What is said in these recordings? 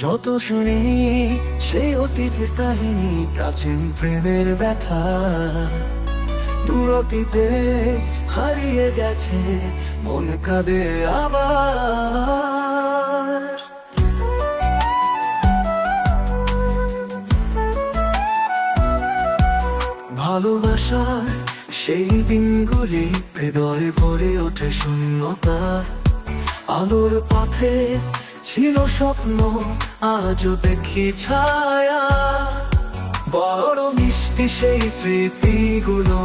যত শুনি সেই অতীতের কাহিনী, প্রাচীন প্রেমের ব্যথা দূর অতীতে হারিয়ে গেছে, মন কাঁদে আবার। ভালোবাসার সেই দিনগুলি হৃদয়ে ভরে ওঠে শূন্যতা, আলোর পথে ছিল স্বপ্ন, আজও দেখি ছায়া। বড় মিষ্টি সেই স্মৃতিগুলো,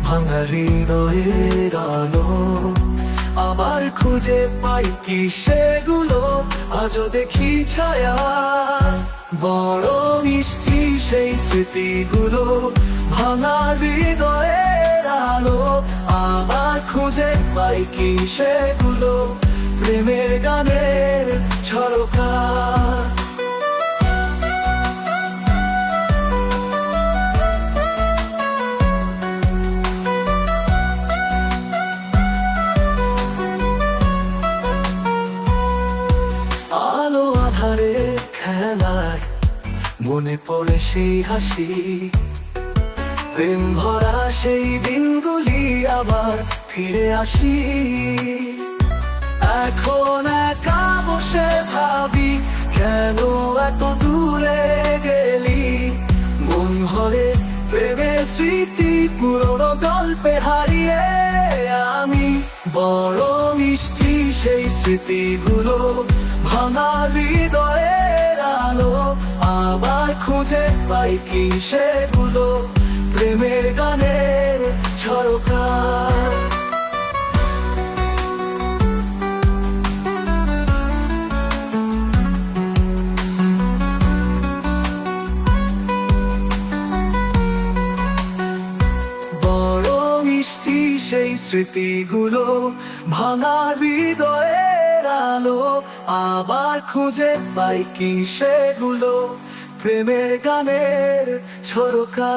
ভাঙা হৃদয়ের আলো, আবার খুঁজে পাই কি সেগুলো, আজও দেখি ছায়া। বড় মিষ্টি সেই স্মৃতিগুলো, ভাঙা হৃদয়ের আলো, আবার খুঁজে পাই কি সেগুলো, প্রেমের গানের ঝরকা। আলো আধারে খেলায় মনে পড়ে সেই হাসি, প্রেম ভরা সেই দিনগুলি আবার ফিরে আসি। এখন একা বসে ভাবি, কেন এত দূরে গেলি, মন ভরে প্রেমের স্মৃতি, পুরনো গল্পে হারিয়ে আমি। বড় মিষ্টি সেই স্মৃতিগুলো, ভাঙা হৃদয়ের আলো, আবার খুঁজে পাই কি সেগুলো, প্রেমের গানের ঝরকা। বড় মিষ্টি সেই স্মৃতিগুলো, ভাঙা হৃদয়ের আলো, আবার খুঁজে পাই কি সেগুলো, প্রেমের গানের ঝরকা।